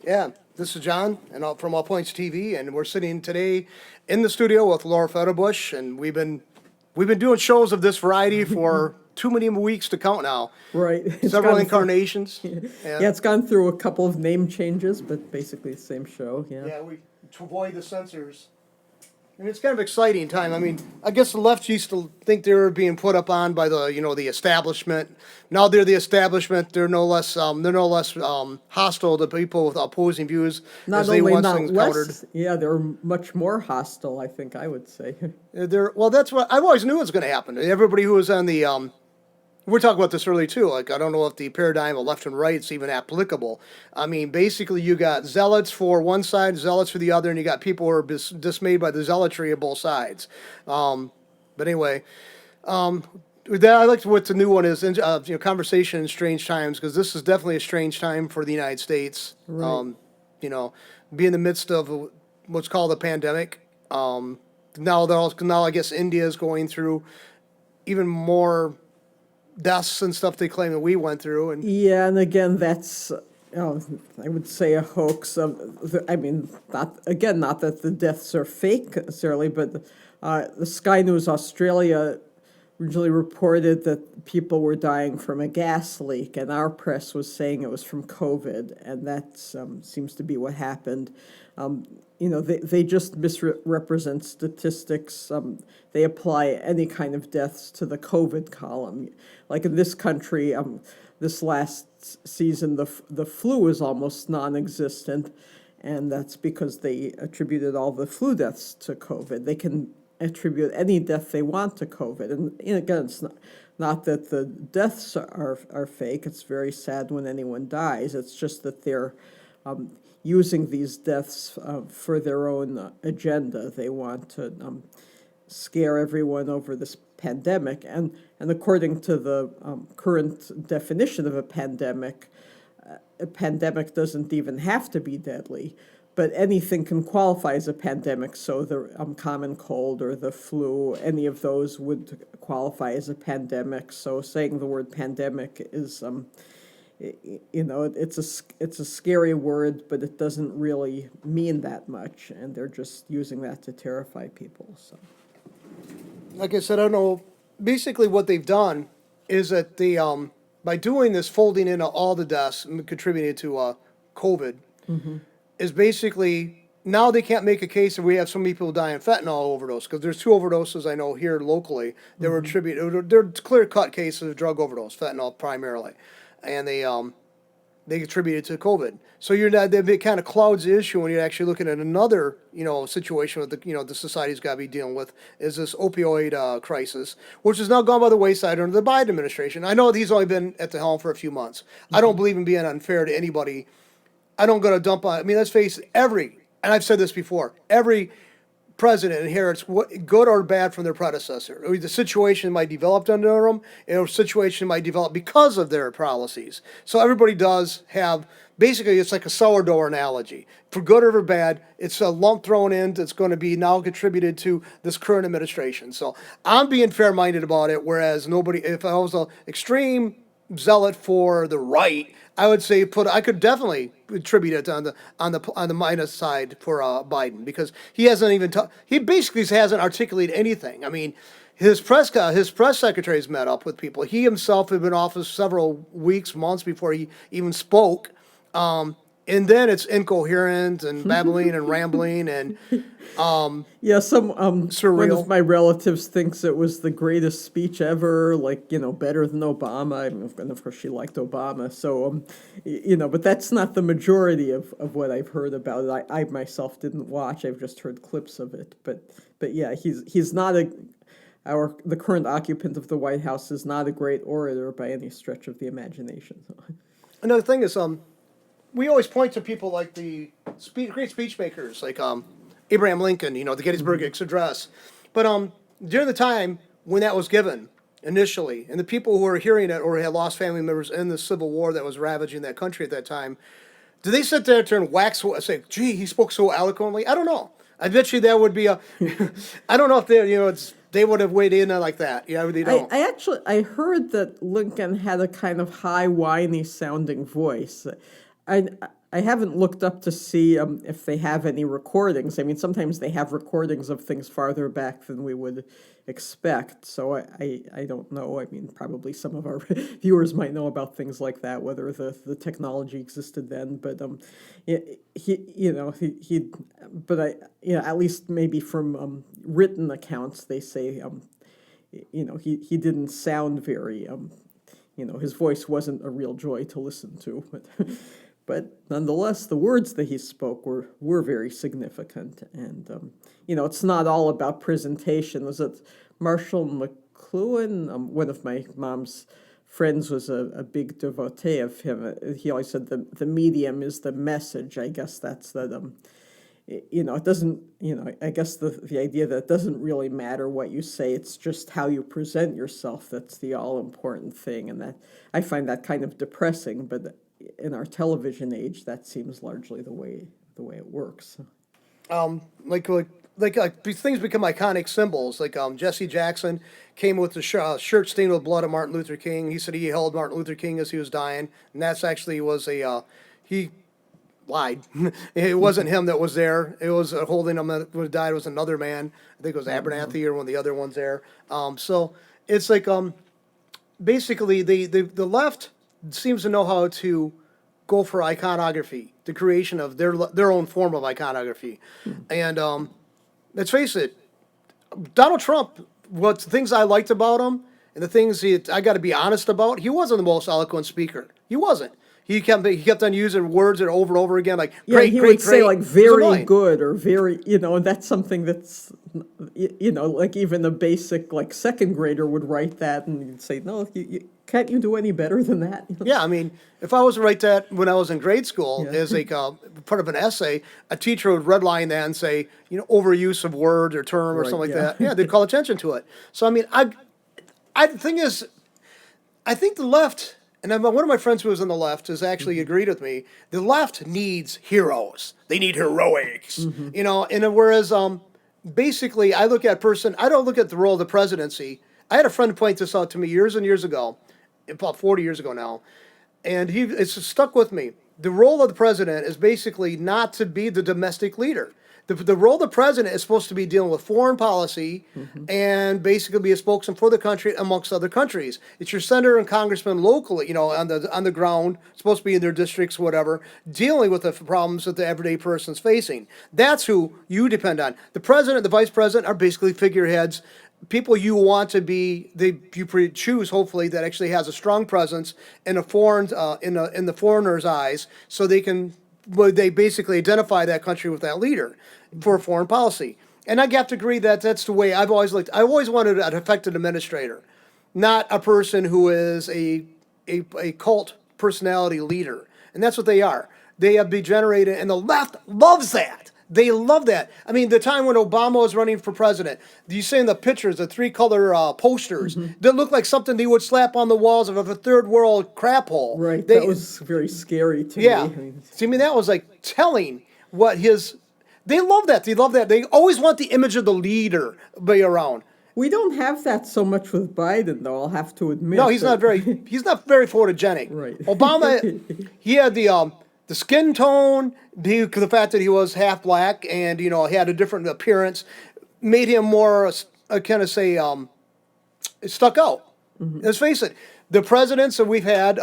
Yeah, this is John, and from All Points TV, and we're sitting today in the studio with Laurel Fedharp, and we've been doing shows of this variety for too many weeks to count now. Right. Several incarnations. Yeah, it's gone through a couple of name changes, but basically the same show. Yeah. Yeah, to avoid the censors. And it's kind of exciting time. I mean, I guess the left used to think they were being put up on by the establishment. Now they're the establishment. They're no less hostile to people with opposing views as they once encountered. Yeah, they're much more hostile, I think I would say. Well, that's what I always knew was going to happen. Everybody who was on the we're talking about this earlier too. Like, I don't know if the paradigm of left and right is even applicable. I mean, basically, you got zealots for one side, zealots for the other, and you got people who are dismayed by the zealotry of both sides. But anyway, I like what the new one is. Conversation in strange times, because this is definitely a strange time for the United States. Right. Be in the midst of what's called a pandemic. Now I guess India is going through even more deaths and stuff they claim that we went through. And Yeah, and again, that's, I would say a hoax. Not that the deaths are fake necessarily, but the Sky News Australia originally reported that people were dying from a gas leak, and our press was saying it was from COVID, and that seems to be what happened. They just misrepresent statistics. They apply any kind of deaths to the COVID column. Like in this country, this last season, the flu is almost non-existent, and that's because they attributed all the flu deaths to COVID. They can attribute any death they want to COVID. And again, it's not that the deaths are fake. It's very sad when anyone dies. It's just that they're using these deaths for their own agenda. They want to scare everyone over this pandemic. And according to the current definition of a pandemic doesn't even have to be deadly. But anything can qualify as a pandemic, so the common cold or the flu, any of those would qualify as a pandemic. So saying the word pandemic is, it's a scary word, but it doesn't really mean that much, and they're just using that to terrify people. So, like I said, I don't know. Basically, what they've done is that by doing this, folding in all the deaths contributed to COVID. Mm-hmm. Is basically now they can't make a case that we have so many people dying of fentanyl overdose, because there's two overdoses I know here locally that were attributed. They're clear-cut cases of drug overdose, fentanyl primarily, and they attributed to COVID. So it kind of clouds the issue when you're actually looking at another situation with the society's got to be dealing with, is this opioid crisis, which has now gone by the wayside under the Biden administration. I know he's only been at the helm for a few months. I don't believe in being unfair to anybody. I don't go to dump on. I mean, let's face it, and I've said this before, every president inherits good or bad from their predecessor. The situation might develop under them, and a situation might develop because of their policies. So everybody does have, basically, it's like a sourdough analogy. For good or for bad, it's a lump thrown in that's going to be now contributed to this current administration. So I'm being fair-minded about it, whereas if I was an extreme zealot for the right, I would say I could definitely attribute it on the minus side for Biden, because he hasn't even he basically hasn't articulated anything. I mean, his press secretaries met up with people. He himself had been in office several weeks, months before he even spoke. And then it's incoherent and babbling and rambling and surreal. One of my relatives thinks it was the greatest speech ever, better than Obama. And of course she liked Obama. So, but that's not the majority of what I've heard about it. I myself didn't watch. I've just heard clips of it. But yeah, he's not the current occupant of the White House is not a great orator by any stretch of the imagination. Another thing is, we always point to people like the great speech makers, like Abraham Lincoln, the Gettysburg Address. But during the time when that was given initially, and the people who were hearing it or had lost family members in the Civil War that was ravaging that country at that time, did they sit there and say, gee, he spoke so eloquently? I don't know. I bet you that would be I don't know if they would have weighed in like that. Yeah, they don't. I heard that Lincoln had a kind of high, whiny sounding voice. I I haven't looked up to see if they have any recordings. I mean, sometimes they have recordings of things farther back than we would expect. So I don't know. I mean, probably some of our viewers might know about things like that, whether the technology existed then. But but at least maybe from written accounts, they say he didn't sound very his voice wasn't a real joy to listen to, but nonetheless, the words that he spoke were very significant. And, it's not all about presentation. Was it Marshall McLuhan? One of my mom's friends was a big devotee of him. He always said the medium is the message. I guess that's that, it doesn't, I guess the idea that it doesn't really matter what you say, it's just how you present yourself that's the all-important thing. And that I find that kind of depressing, but in our television age, that seems largely the way it works. These things become iconic symbols. Like Jesse Jackson came with the shirt stained with blood of Martin Luther King. He said he held Martin Luther King as he was dying, and that's actually was he lied. It wasn't him that was there. It was holding him that would died was another man. I think it was Abernathy or one of the other ones there. So it's like basically the left seems to know how to go for iconography, the creation of their own form of iconography. And let's face it, Donald Trump, what things I liked about him and the things I got to be honest about, he wasn't the most eloquent speaker. He wasn't. He kept on using words that over and over again, like great, he great, would say great. like very good or very, and that's something that's, like even a basic like second grader would write that and you'd say, no, can't you do any better than that? Yeah, I mean, if I was to write that when I was in grade school as a part of an essay, a teacher would redline that and say, overuse of word or term or something like that. Yeah, they'd call attention to it. So I mean, the thing is, I think the left. And one of my friends who was on the left has actually agreed with me. The left needs heroes. They need heroics, And whereas basically I don't look at the role of the presidency. I had a friend point this out to me years and years ago, about 40 years ago now, and it's stuck with me. The role of the president is basically not to be the domestic leader. The role of the president is supposed to be dealing with foreign policy and basically be a spokesman for the country amongst other countries. It's your senator and congressman locally, on the ground, supposed to be in their districts, whatever, dealing with the problems that the everyday person's facing. That's who you depend on. The president, the vice president are basically figureheads, people you want to be. You choose hopefully that actually has a strong presence in a foreign in the foreigner's eyes, so they basically identify that country with that leader for foreign policy. And I have to agree that that's the way I've always looked. I always wanted an effective administrator, not a person who is a cult personality leader. And that's what they are. They have degenerated, and the left loves that. They love that. I mean, the time when Obama was running for president, you see in the pictures, the three-color posters that look like something they would slap on the walls of a third world crap hole. Right, that was very scary to me. Yeah. See, I mean, that was like telling what they love that. They love that. They always want the image of the leader be around. We don't have that so much with Biden, though, I'll have to admit. No, he's not very photogenic. Right. Obama, he had the skin tone, the fact that he was half black and, he had a different appearance, made him more, stuck out. Let's face it. The presidents that we've had,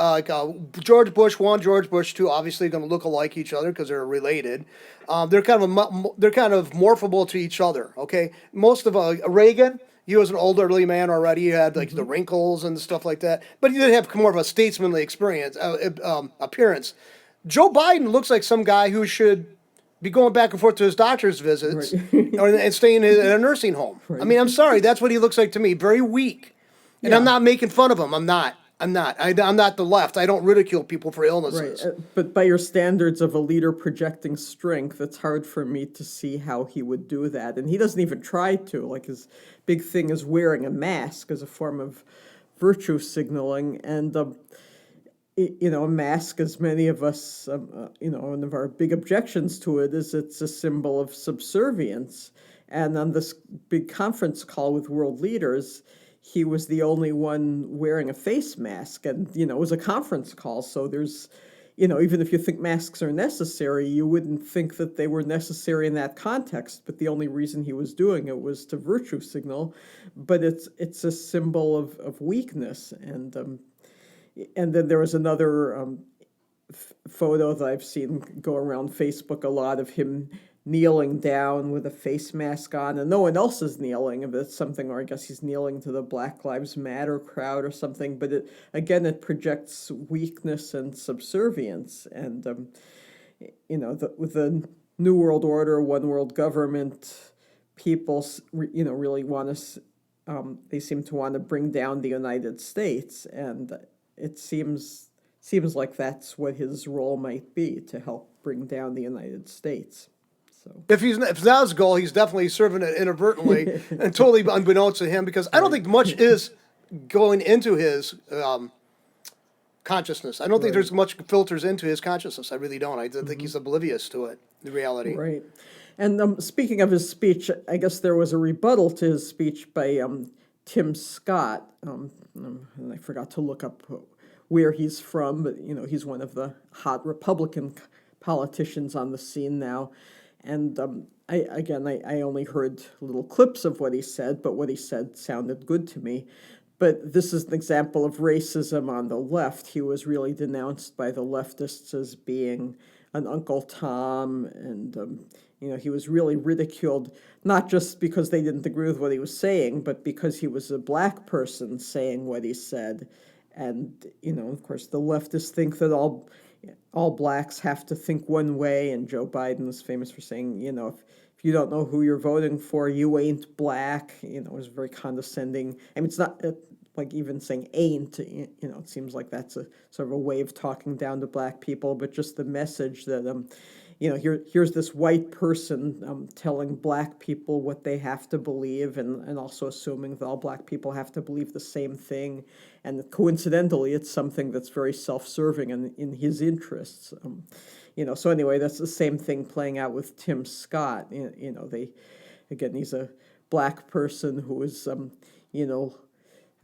George Bush 1, George Bush 2, obviously going to look alike each other because they're related. They're kind of morphable to each other. Okay, most of Reagan, he was an elderly man already. He had the wrinkles and stuff like that, but he did have more of a statesmanly appearance. Joe Biden looks like some guy who should be going back and forth to his doctor's visits and staying in a nursing home. Right. I mean, I'm sorry, that's what he looks like to me. Very weak. And I'm not making fun of him. I'm not. I'm not the left. I don't ridicule people for illnesses. Right. But by your standards of a leader projecting strength, it's hard for me to see how he would do that. And he doesn't even try to. Like, his big thing is wearing a mask as a form of virtue signaling. And, a mask, as many of us, one of our big objections to it is it's a symbol of subservience. And on this big conference call with world leaders, he was the only one wearing a face mask, and it was a conference call, so there's even if you think masks are necessary, you wouldn't think that they were necessary in that context. But the only reason he was doing it was to virtue signal. But it's a symbol of weakness. And then there was another photo that I've seen go around Facebook a lot of him kneeling down with a face mask on, and no one else is kneeling. If it's something, or I guess he's kneeling to the Black Lives Matter crowd or something. But it projects weakness and subservience. And with the New World Order, one world government, people really want to. They seem to want to bring down the United States, and it seems like that's what his role might be, to help bring down the United States. So If that's his goal, he's definitely serving it inadvertently and totally unbeknownst to him, because I don't think much is going into his consciousness. I don't think there's much filters into his consciousness. I really don't. I think he's oblivious to it, the reality. Right. And speaking of his speech, I guess there was a rebuttal to his speech by Tim Scott. And I forgot to look up where he's from, but he's one of the hot Republican politicians on the scene now. And I only heard little clips of what he said, but what he said sounded good to me. But this is an example of racism on the left. He was really denounced by the leftists as being an Uncle Tom, and he was really ridiculed, not just because they didn't agree with what he was saying, but because he was a black person saying what he said. And of course, the leftists think that all blacks have to think one way, and Joe Biden is famous for saying, if you don't know who you're voting for, you ain't black. It was very condescending. I mean, it's not like even saying ain't, it seems like that's a sort of a way of talking down to black people, but just the message that, here's this white person telling black people what they have to believe, and also assuming that all black people have to believe the same thing. And coincidentally, it's something that's very self-serving and in his interests. So anyway, that's the same thing playing out with Tim Scott. He's a black person who is,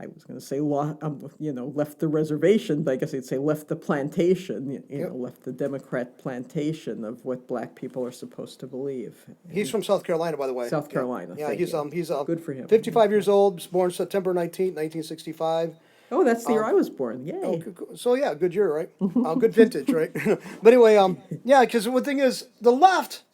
I was going to say, left the reservation, but I guess I'd say left the plantation, left the Democrat plantation of what black people are supposed to believe. He's from South Carolina, by the way. South Carolina. Yeah, he's good for him. 55 years old, was born September 19th, 1965. Oh, that's the year I was born. Yay. So yeah, good year, right? Good vintage, right? But anyway, because the thing is, the left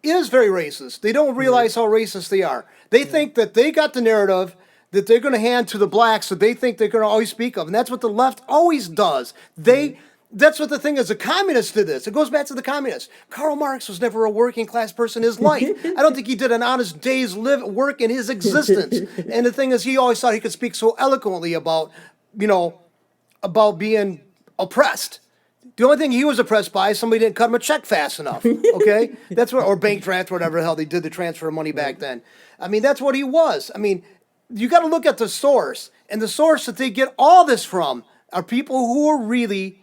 is very racist. They don't realize how racist they are. They think that they got the narrative that they're going to hand to the blacks that they think they're going to always speak of. And that's what the left always does. That's what the thing is. The communists did this. It goes back to the communists. Karl Marx was never a working class person in his life. I don't think he did an honest day's work in his existence. And the thing is, he always thought he could speak so eloquently about being oppressed. The only thing he was oppressed by is somebody didn't cut him a check fast enough. Okay? or bank transfer, whatever the hell they did, the transfer of money back then. I mean, that's what he was. I mean, you got to look at the source, and the source that they get all this from are people who are really,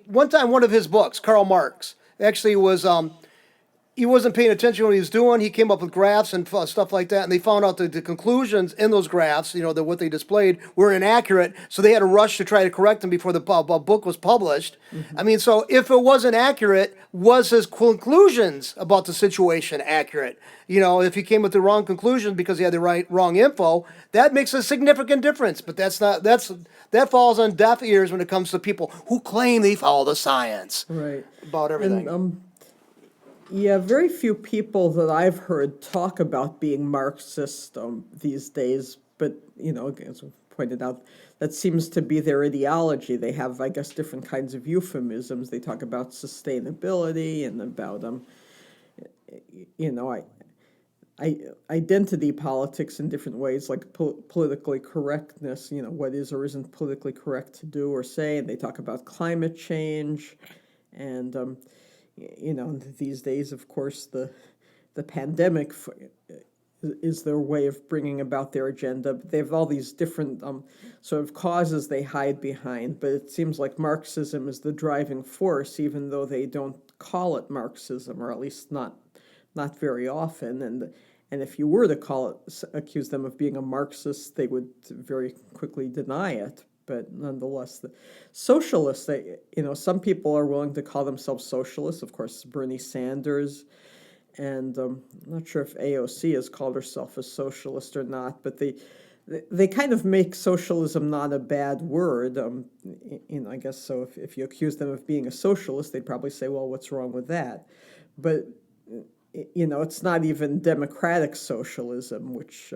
one time one of his books, Karl Marx, actually was, he wasn't paying attention to what he was doing. He came up with graphs and stuff like that, and they found out that the conclusions in those graphs, that what they displayed, were inaccurate, so they had to rush to try to correct them before the book was published. Mm-hmm. So if it wasn't accurate, was his conclusions about the situation accurate? If he came with the wrong conclusions because he had the wrong info, that makes a significant difference. But that falls on deaf ears when it comes to people who claim they follow the science about everything. And, very few people that I've heard talk about being Marxist these days, but, as we pointed out, that seems to be their ideology. They have, I guess, different kinds of euphemisms. They talk about sustainability and about, identity politics in different ways, like politically correctness, what is or isn't politically correct to do or say. And they talk about climate change and, these days, of course, the pandemic is their way of bringing about their agenda. But they have all these different sort of causes they hide behind. But it seems like Marxism is the driving force, even though they don't call it Marxism, or at least not very often. And if you were to accuse them of being a Marxist, they would very quickly deny it. but nonetheless, the socialists, some people are willing to call themselves socialists. Of course, Bernie Sanders, and I'm not sure if AOC has called herself a socialist or not, but they kind of make socialism not a bad word. I guess so. If you accuse them of being a socialist, they'd probably say, well, what's wrong with that? But, it's not even democratic socialism, which,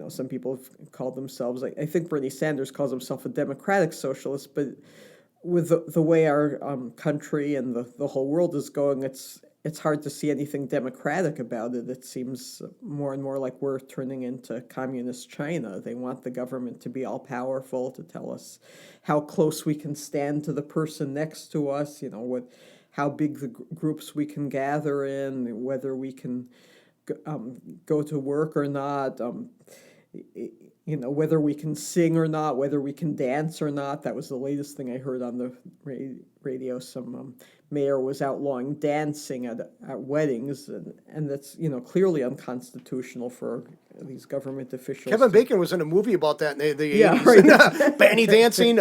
some people have called themselves. I think Bernie Sanders calls himself a democratic socialist, but with the way our country and the whole world is going, it's hard to see anything democratic about it. It seems more and more like we're turning into communist China. They want the government to be all powerful, to tell us how close we can stand to the person next to us, how big the groups we can gather in, whether we can go to work or not, whether we can sing or not, whether we can dance or not. That was the latest thing I heard on the radio. Some mayor was outlawing dancing at weddings, and that's clearly unconstitutional for these government officials. Kevin Bacon was in a movie about that in the 80s. Right. Banny dancing,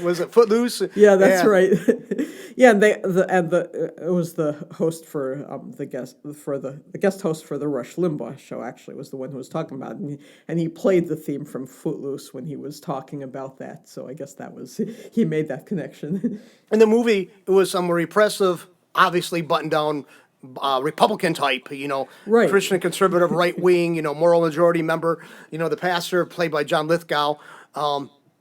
was it Footloose? Yeah, that's right. Yeah, and it was the host for the guest host for the Rush Limbaugh show. Actually, was the one who was talking about it, and he played the theme from Footloose when he was talking about that. So I guess he made that connection. In the movie, it was some repressive, obviously buttoned down Republican type, Right. Christian conservative, right wing, moral majority member, the pastor played by John Lithgow.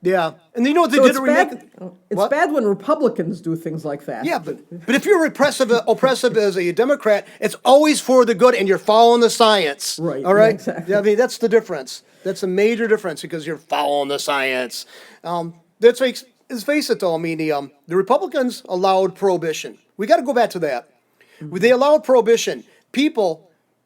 Yeah, and you know what they did a remake? It's bad when Republicans do things like that. Yeah, but if you're oppressive as a Democrat, it's always for the good, and you're following the science. Right. All right. Yeah, exactly. Yeah, I mean that's the difference. That's a major difference because you're following the science. Let's face it though. I mean the Republicans allowed prohibition. We got to go back to that. Mm-hmm. They allowed prohibition.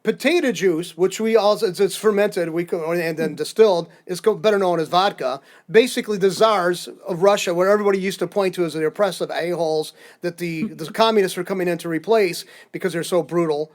Potato juice, which it's fermented, and then distilled, is better known as vodka. Basically, the czars of Russia, where everybody used to point to as the oppressive a-holes that the communists were coming in to replace because they're so brutal,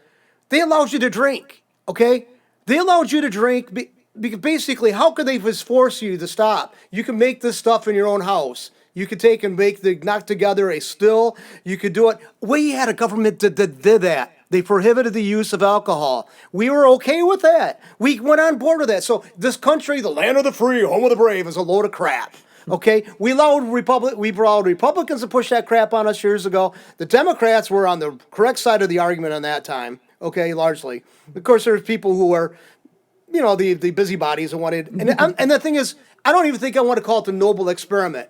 they allowed you to drink, okay? They allowed you to drink. Basically, how could they just force you to stop? You can make this stuff in your own house. You could take and knock together a still. You could do it. We had a government that did that. They prohibited the use of alcohol. We were okay with that. We went on board with that. So this country, the land of the free, home of the brave, is a load of crap. Okay? We allowed Republicans to push that crap on us years ago. The Democrats were on the correct side of the argument on that time. Okay, largely. Of course, there's people who are, the busybodies who wanted. And the thing is, I don't even think I want to call it the noble experiment.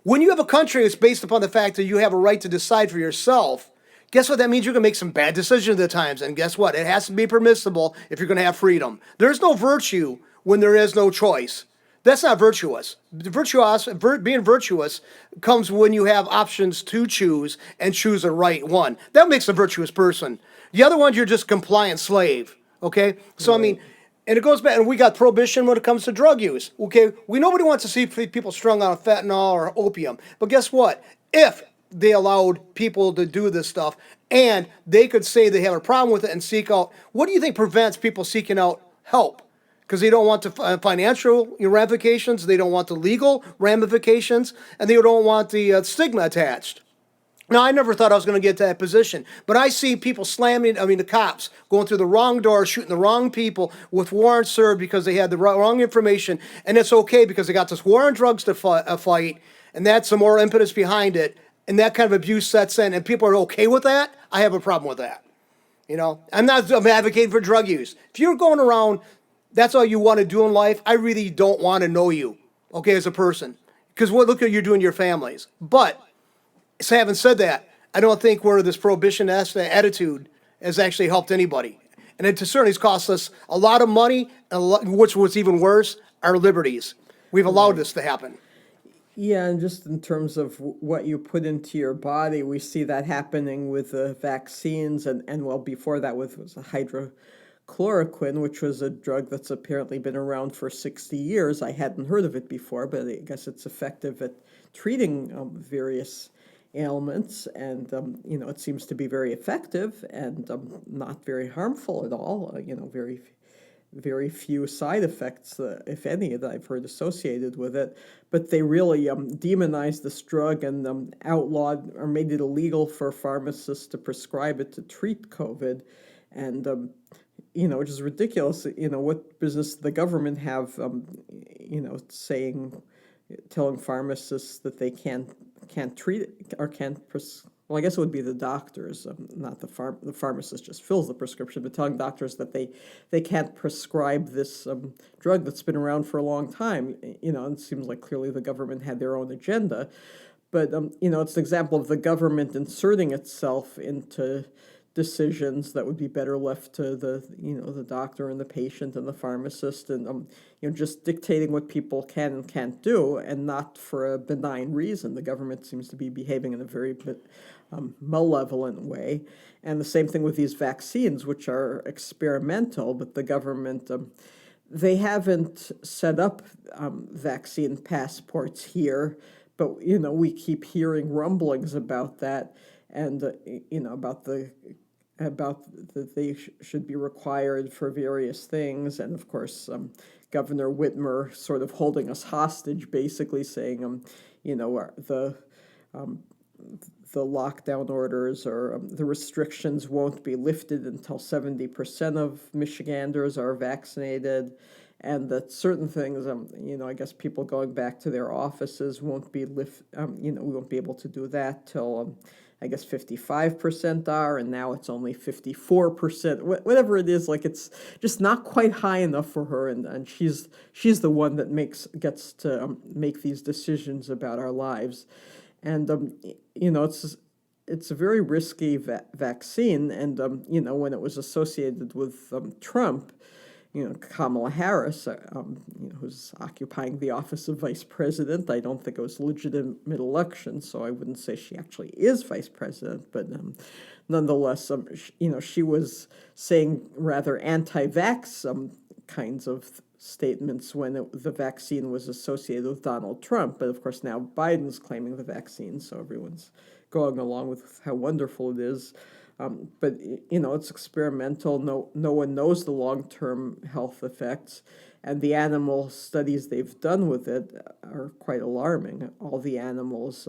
When you have a country that's based upon the fact that you have a right to decide for yourself, guess what? That means you're going to make some bad decisions at times. And guess what? It has to be permissible if you're going to have freedom. There's no virtue when there is no choice. That's not virtuous. Being virtuous comes when you have options to choose and choose the right one. That makes a virtuous person. The other ones, you're just a compliant slave. Okay? So, I mean, and it goes back, and we got prohibition when it comes to drug use. Okay? Nobody wants to see people strung on fentanyl or opium. But guess what? If they allowed people to do this stuff, and they could say they have a problem with it and seek out. What do you think prevents people seeking out help? Because they don't want the financial ramifications, they don't want the legal ramifications, and they don't want the stigma attached. Now, I never thought I was going to get to that position, but I see people the cops going through the wrong door, shooting the wrong people with warrants served because they had the wrong information, and it's okay because they got this war on drugs to fight, and that's the moral impetus behind it. And that kind of abuse sets in, and people are okay with that, I have a problem with that. I'm advocating for drug use. If you're going around, that's all you want to do in life, I really don't want to know you, okay, as a person. Because look what you're doing to your families. But, having said that, I don't think where this prohibition attitude has actually helped anybody. And it certainly has cost us a lot of money, and which was even worse, our liberties. We've allowed this to happen. Yeah, and just in terms of what you put into your body, we see that happening with the vaccines, and before that was hydrochloroquine, which was a drug that's apparently been around for 60 years. I hadn't heard of it before, but I guess it's effective at treating various ailments, and it seems to be very effective and not very harmful at all. Very very few side effects, if any, that I've heard associated with it. But they really demonized this drug and outlawed or made it illegal for pharmacists to prescribe it to treat COVID. And, which is ridiculous. What business the government have, telling pharmacists that they can't treat it or can't well, I guess it would be the doctors, not the pharmacist just fills the prescription, but telling doctors that they can't prescribe this drug that's been around for a long time. And it seems like clearly the government had their own agenda. But, it's an example of the government inserting itself into decisions that would be better left to the doctor and the patient and the pharmacist, and just dictating what people can and can't do, and not for a benign reason. The government seems to be behaving in a very malevolent way. And the same thing with these vaccines, which are experimental, but the government, they haven't set up vaccine passports here, but we keep hearing rumblings about that, and about that they should be required for various things. And of course, Governor Whitmer sort of holding us hostage, basically saying, the lockdown orders or the restrictions won't be lifted until 70% of Michiganders are vaccinated, and that certain things, I guess people going back to their offices won't be we won't be able to do that till I guess 55% are, and now it's only 54%. Whatever it is, like, it's just not quite high enough for her, and she's the one that gets to make these decisions about our lives. And it's a very risky vaccine, and when it was associated with Trump, Kamala Harris, who's occupying the office of vice president. I don't think it was a legitimate election, so I wouldn't say she actually is vice president, but nonetheless, she was saying rather anti-vax kinds of statements when the vaccine was associated with Donald Trump. But of course now Biden's claiming the vaccine, so everyone's going along with how wonderful it is. But it's experimental. No one knows the long-term health effects, and the animal studies they've done with it are quite alarming. All the animals,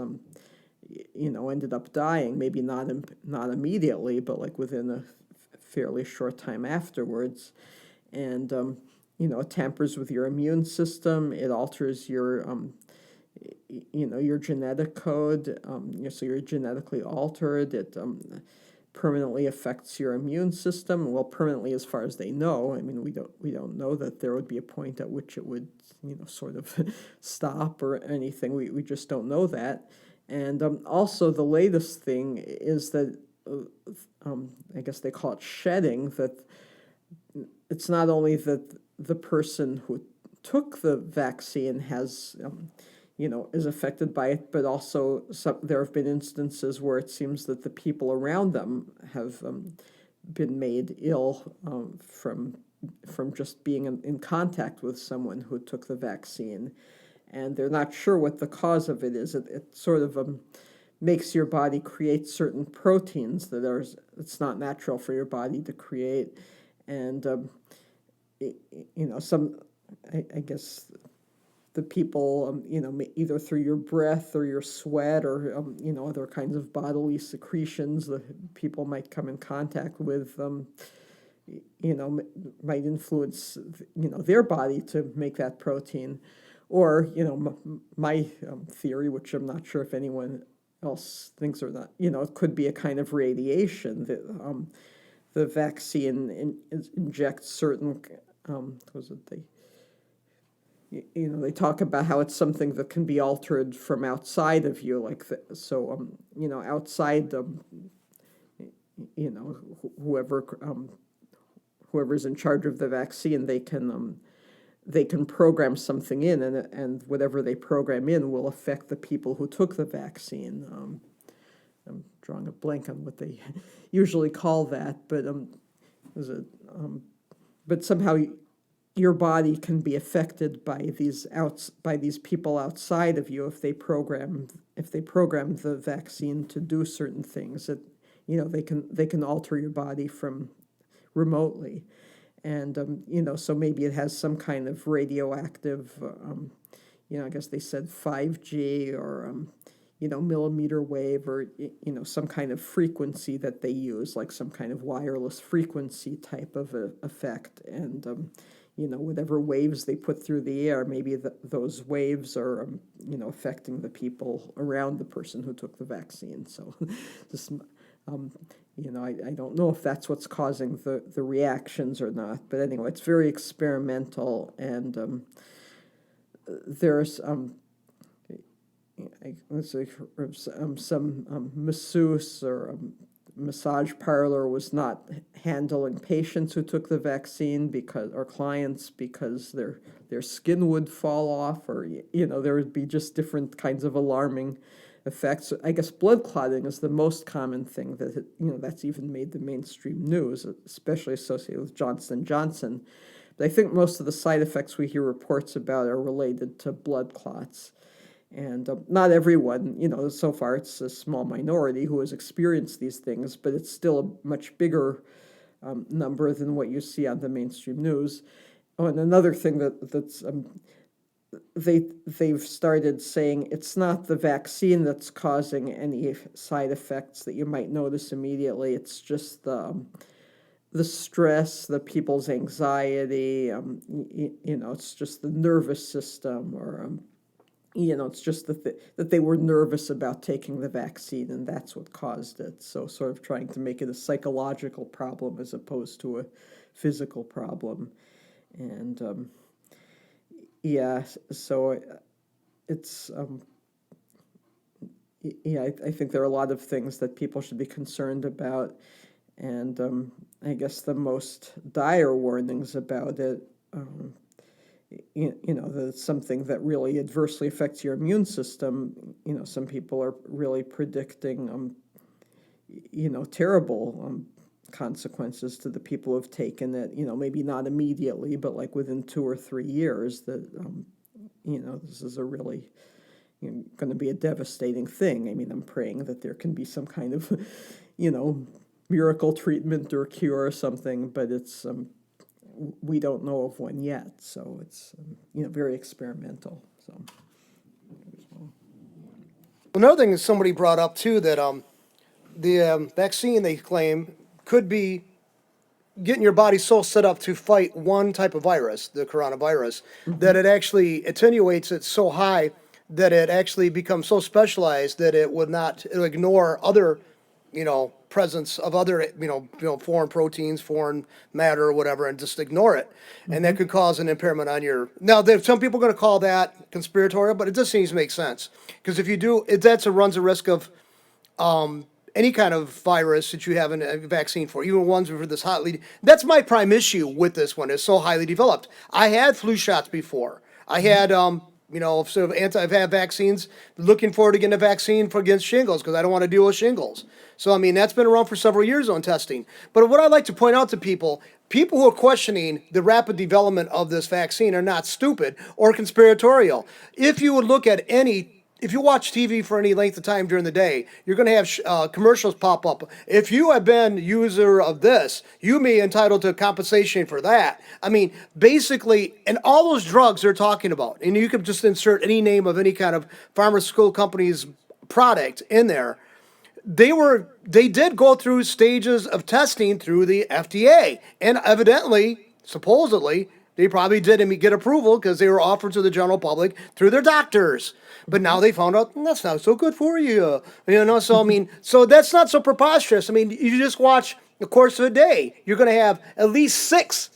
ended up dying. Maybe not immediately, but like within a fairly short time afterwards. And it tampers with your immune system. It alters your your genetic code. So you're genetically altered. It permanently affects your immune system. Well, permanently as far as they know. I mean, we don't know that there would be a point at which it would, sort of stop or anything. We just don't know that. And also the latest thing is that, I guess they call it shedding, that it's not only that the person who took the vaccine has is affected by it, but also there have been instances where it seems that the people around them have been made ill from just being in contact with someone who took the vaccine, and they're not sure what the cause of it is. It sort of makes your body create certain proteins that it's not natural for your body to create, and I guess the people, either through your breath or your sweat or, other kinds of bodily secretions that people might come in contact with, might influence, their body to make that protein. Or, my theory, which I'm not sure if anyone else thinks or not, it could be a kind of radiation that the vaccine injects certain, they talk about how it's something that can be altered from outside of you, outside, whoever's in charge of the vaccine, they can program something in, and whatever they program in will affect the people who took the vaccine. I'm drawing a blank on what they usually call that, but but somehow your body can be affected by these people outside of you if they program the vaccine to do certain things that they can alter your body from remotely. And, so maybe it has some kind of radioactive, I guess they said 5G or, millimeter wave or, some kind of frequency that they use, like some kind of wireless frequency type of effect. And, whatever waves they put through the air, maybe those waves are, affecting the people around the person who took the vaccine. So just, I don't know if that's what's causing the reactions or not. But anyway, it's very experimental. And there's let's say some masseuse or massage parlor was not handling patients who took the vaccine or clients because their skin would fall off, or there would be just different kinds of alarming effects. I guess blood clotting is the most common thing that's even made the mainstream news, especially associated with Johnson & Johnson. But I think most of the side effects we hear reports about are related to blood clots. And not everyone, so far it's a small minority who has experienced these things, but it's still a much bigger number than what you see on the mainstream news. Oh, and another thing that's they've started saying it's not the vaccine that's causing any side effects that you might notice immediately. It's just the stress, the people's anxiety. It's just the nervous system, or it's just that they were nervous about taking the vaccine, and that's what caused it. So sort of trying to make it a psychological problem as opposed to a physical problem. And so it's, I think there are a lot of things that people should be concerned about. And I guess the most dire warnings about it, that it's something that really adversely affects your immune system. Some people are really predicting, terrible consequences to the people who've taken it, maybe not immediately, but like within 2 or 3 years, that, this is a really going to be a devastating thing. I mean, I'm praying that there can be some kind of, miracle treatment or cure or something, but it's, we don't know of one yet, so it's very experimental. So Another thing that somebody brought up too, that the vaccine, they claim, could be getting your body so set up to fight one type of virus, the coronavirus, that it actually attenuates it so high that it actually becomes so specialized that it'll ignore other, presence of other, foreign proteins, foreign matter or whatever, and just ignore it. And that could cause an impairment on your... Now, some people are going to call that conspiratorial, but it just seems to make sense. Because if you do, runs a risk of any kind of virus that you have a vaccine for, even ones for this highly... That's my prime issue with this one, it's so highly developed. I had flu shots before. I had... sort of I've had vaccines, looking forward to getting a vaccine against shingles because I don't want to deal with shingles. So, I mean, that's been around for several years on testing. But what I'd like to point out to people who are questioning the rapid development of this vaccine are not stupid or conspiratorial. If you would look at if you watch TV for any length of time during the day, you're going to have commercials pop up. If you have been user of this, you may be entitled to compensation for that. I mean, basically, and all those drugs they're talking about, and you could just insert any name of any kind of pharmaceutical company's product in there. They did go through stages of testing through the FDA, and evidently, supposedly, they probably didn't get approval because they were offered to the general public through their doctors. But now they found out that's not so good for you. So I mean, so that's not so preposterous. I mean, you just watch the course of a day. You're going to have at least 6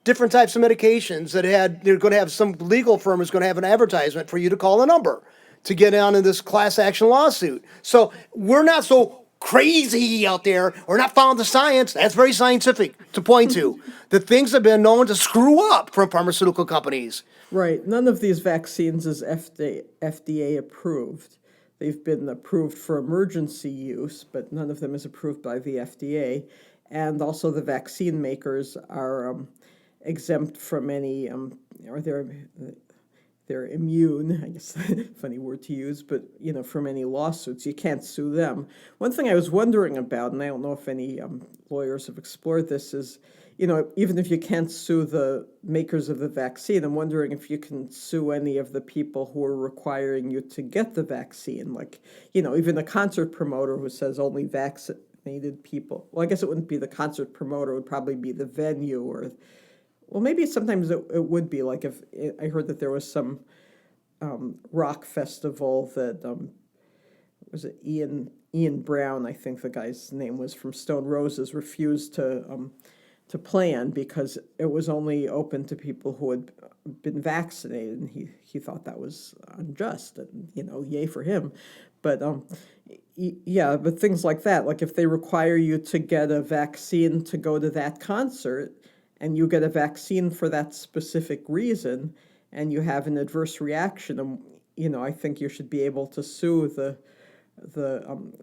different types of medications they're going to have some legal firm is going to have an advertisement for you to call a number to get on in this class action lawsuit. So we're not so crazy out there. We're not following the science. That's very scientific to point to. The things have been known to screw up from pharmaceutical companies. Right. None of these vaccines is FDA approved. They've been approved for emergency use, but none of them is approved by the FDA. And also the vaccine makers are exempt from any, they're immune, I guess, funny word to use, but, from any lawsuits. You can't sue them. One thing I was wondering about, and I don't know if any lawyers have explored this, is, even if you can't sue the makers of the vaccine, I'm wondering if you can sue any of the people who are requiring you to get the vaccine. Like, even a concert promoter who says only vaccinated people. Well, I guess it wouldn't be the concert promoter, it would probably be the venue or, well, maybe sometimes it would be like if I heard that there was some rock festival that was it Ian Brown, I think the guy's name was, from Stone Roses, refused to plan because it was only open to people who had been vaccinated, and he thought that was unjust, and yay for him. But yeah, but things like that, like if they require you to get a vaccine to go to that concert, and you get a vaccine for that specific reason, and you have an adverse reaction, I think you should be able to sue the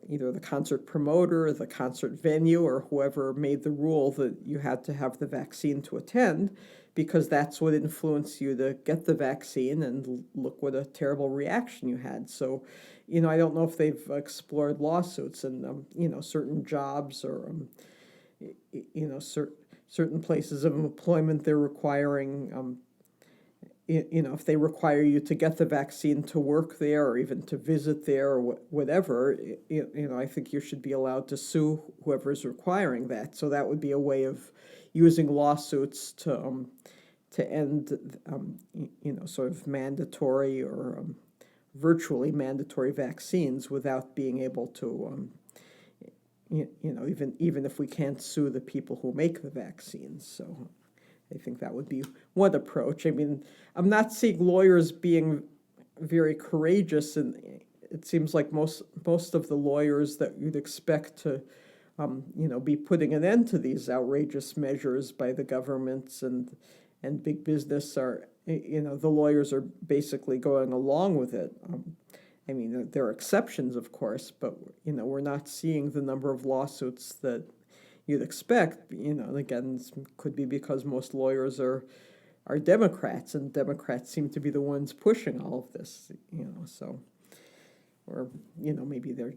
either the concert promoter, or the concert venue, or whoever made the rule that you had to have the vaccine to attend, because that's what influenced you to get the vaccine, and look what a terrible reaction you had. So, I don't know if they've explored lawsuits and, certain jobs or, certain places of employment they're requiring, if they require you to get the vaccine to work there or even to visit there or whatever, I think you should be allowed to sue whoever is requiring that. So that would be a way of using lawsuits to end, sort of mandatory or virtually mandatory vaccines without being able to, even if we can't sue the people who make the vaccines. So I think that would be one approach. I mean, I'm not seeing lawyers being very courageous, and it seems like most of the lawyers that you'd expect to, be putting an end to these outrageous measures by the governments and big business are, the lawyers are basically going along with it. I mean, there are exceptions, of course, but, we're not seeing the number of lawsuits that you'd expect. Again, this could be because most lawyers are Democrats, and Democrats seem to be the ones pushing all of this, so, or, maybe they're,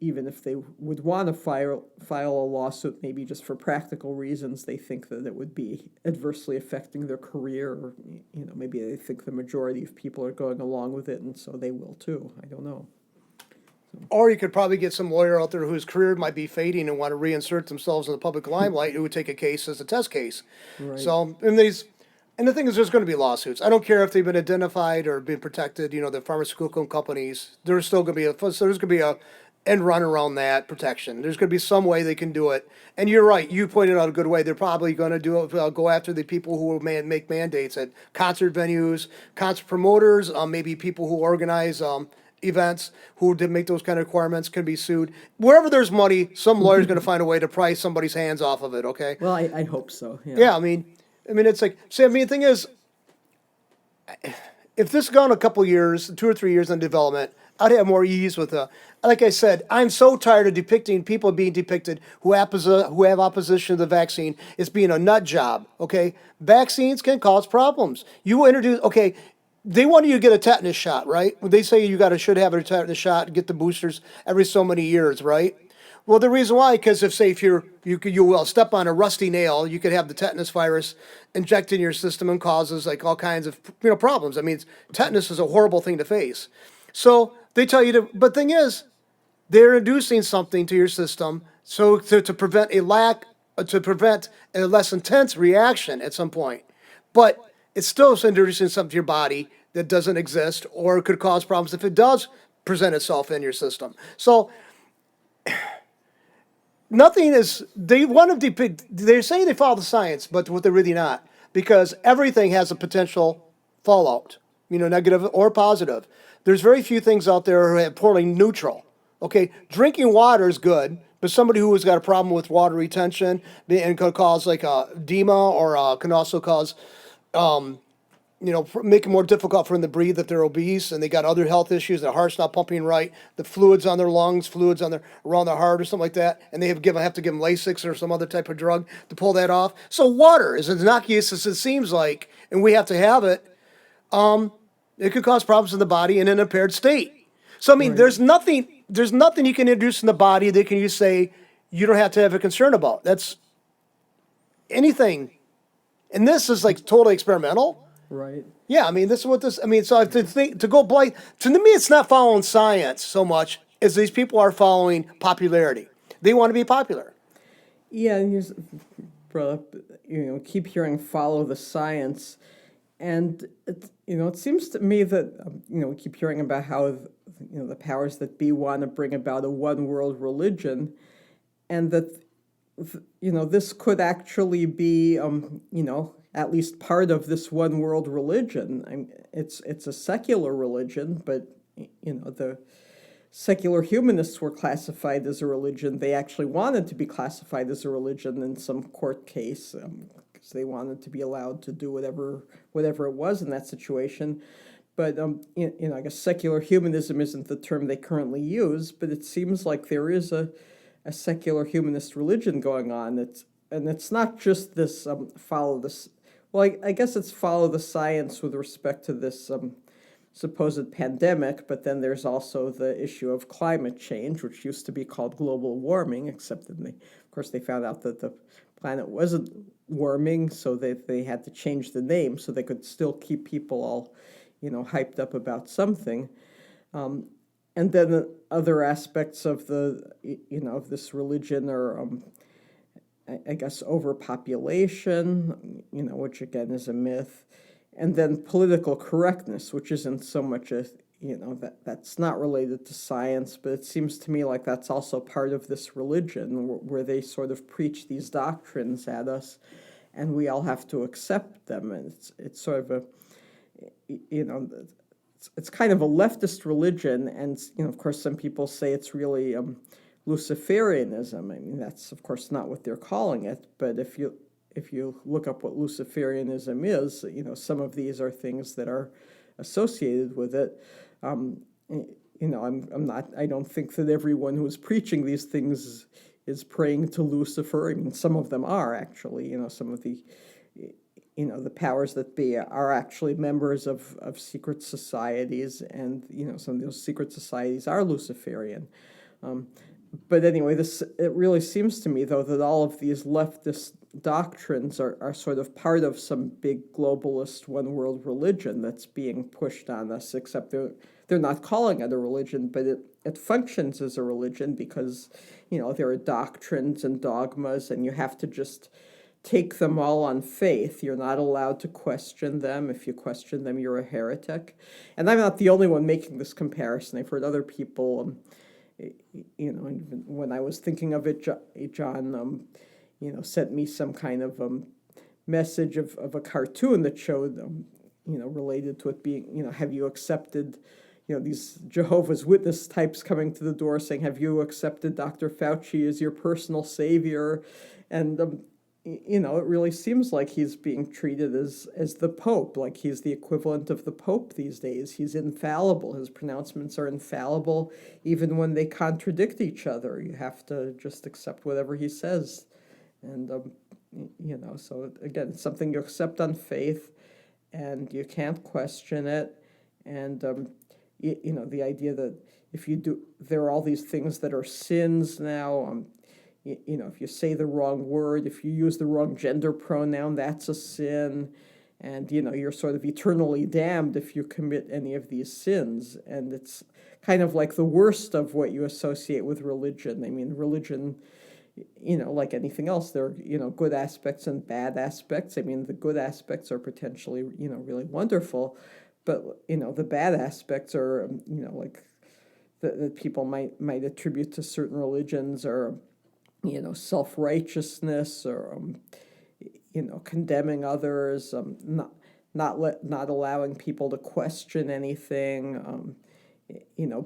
even if they would want to file a lawsuit, maybe just for practical reasons, they think that it would be adversely affecting their career, or, maybe they think the majority of people are going along with it, and so they will too. I don't know. Or you could probably get some lawyer out there whose career might be fading and want to reinsert themselves in the public limelight, who would take a case as a test case. Right. So, and the thing is, there's going to be lawsuits. I don't care if they've been identified or been protected. The pharmaceutical companies, there's still going to be a end run around that protection. There's going to be some way they can do it. And you're right. You pointed out a good way. They're probably going to go after the people who will make mandates at concert venues, concert promoters, maybe people who organize events who did make those kind of requirements can be sued. Wherever there's money, some lawyer's going to find a way to pry somebody's hands off of it. Okay. Well, I hope so. Yeah. Yeah. I mean, it's like, see, the thing is, if this had gone a couple years, 2 or 3 years in development, I'd have more ease with like I said, I'm so tired of depicting people being depicted who have opposition to the vaccine as being a nut job. Okay. Vaccines can cause problems. You introduce, okay, they want you to get a tetanus shot, right? They say you should have a tetanus shot and get the boosters every so many years, right? Well, the reason why, because if you will step on a rusty nail, you could have the tetanus virus inject in your system and causes like all kinds of problems. I mean, tetanus is a horrible thing to face. So they tell you to, but thing is, they're inducing something to your system so to prevent a less intense reaction at some point. But it's still introducing something to your body that doesn't exist or could cause problems if it does present itself in your system. So they want to depict, they're saying they follow the science, but what they're really not, because everything has a potential fallout, negative or positive. There's very few things out there who are poorly neutral. Okay, drinking water is good, but somebody who has got a problem with water retention and could cause like edema or can also cause make it more difficult for them to breathe if they're obese and they got other health issues, their heart's not pumping right, the fluids on their lungs, fluids around their heart or something like that, and they have to give them Lasix or some other type of drug to pull that off. So water is as innocuous as it seems like, and we have to have it. it could cause problems in the body in an impaired state. So I mean, Right. there's nothing you can introduce in the body that can you say you don't have to have a concern about. That's anything. And this is like totally experimental. Right. Yeah, I mean, this is what this. I mean, so to go blind to me, it's not following science so much as these people are following popularity. They want to be popular. Yeah, and you brought up, keep hearing follow the science. And, it seems to me that, we keep hearing about how, the powers that be want to bring about a one world religion, and that, this could actually be, at least part of this one world religion. It's a secular religion, but, the secular humanists were classified as a religion. They actually wanted to be classified as a religion in some court case, because they wanted to be allowed to do whatever it was in that situation. But I guess secular humanism isn't the term they currently use, but it seems like there is a secular humanist religion going on. It's not just this follow this. Well, I guess it's follow the science with respect to this supposed pandemic, but then there's also the issue of climate change, which used to be called global warming, except that of course, they found out that the planet wasn't warming, so they had to change the name so they could still keep people all, hyped up about something. And then the other aspects of of this religion are, I guess, overpopulation, which again is a myth. And then political correctness, which isn't so much that's not related to science, but it seems to me like that's also part of this religion where they sort of preach these doctrines at us, and we all have to accept them. And it's sort of it's kind of a leftist religion, and of course some people say it's really Luciferianism. I mean, that's of course not what they're calling it, but if you look up what Luciferianism is, some of these are things that are associated with it. I'm not. I don't think that everyone who's preaching these things is praying to Lucifer. I mean, some of them are actually. Some of the, the powers that be are actually members of secret societies, and some of those secret societies are Luciferian. But anyway, it really seems to me, though, that all of these leftist doctrines are sort of part of some big globalist one world religion that's being pushed on us, except they're not calling it a religion, but it functions as a religion because, there are doctrines and dogmas, and you have to just take them all on faith. You're not allowed to question them. If you question them, you're a heretic. And I'm not the only one making this comparison. I've heard other people, when I was thinking of it, John, sent me some kind of message of a cartoon that showed, related to it being, have you accepted, these Jehovah's Witness types coming to the door saying, have you accepted Dr. Fauci as your personal savior? And, it really seems like he's being treated as the Pope, like he's the equivalent of the Pope these days. He's infallible. His pronouncements are infallible, even when they contradict each other. You have to just accept whatever he says. And, so again, it's something you accept on faith, and you can't question it. And, the idea that if you do, there are all these things that are sins now. If you say the wrong word, if you use the wrong gender pronoun, that's a sin. And, you're sort of eternally damned if you commit any of these sins. And it's kind of like the worst of what you associate with religion. I mean, religion, like anything else, there are, good aspects and bad aspects. I mean, the good aspects are potentially, really wonderful. But, the bad aspects are, like that people might attribute to certain religions, or self-righteousness, or condemning others, not allowing people to question anything,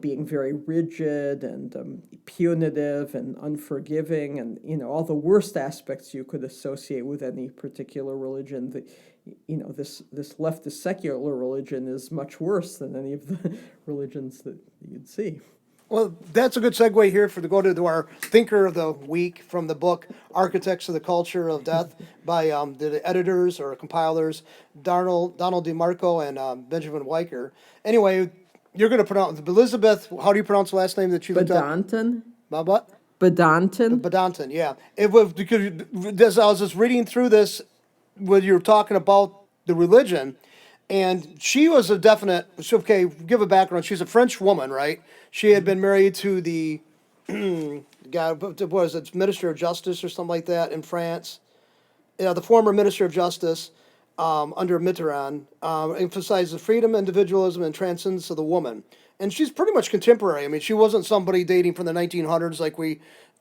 being very rigid and punitive and unforgiving, and all the worst aspects you could associate with any particular religion. This leftist secular religion is much worse than any of the religions that you'd see. Well, that's a good segue here for to go to our thinker of the week from the book "Architects of the Culture of Death" by the editors or compilers Donald DeMarco and Benjamin Weicker. Anyway, you're going to pronounce Elizabeth. How do you pronounce the last name that you looked up? Badinter? What? Badinter? Badinter. Yeah. It was because as I was just reading through this, when you were talking about the religion, and she was a definite. So, okay, give a background. She's a French woman, right? She had been married to the guy. What was it? Minister of Justice or something like that in France. Yeah, the former Minister of Justice under Mitterrand emphasizes freedom, individualism, and transcendence of the woman. And she's pretty much contemporary. I mean, she wasn't somebody dating from the 1900s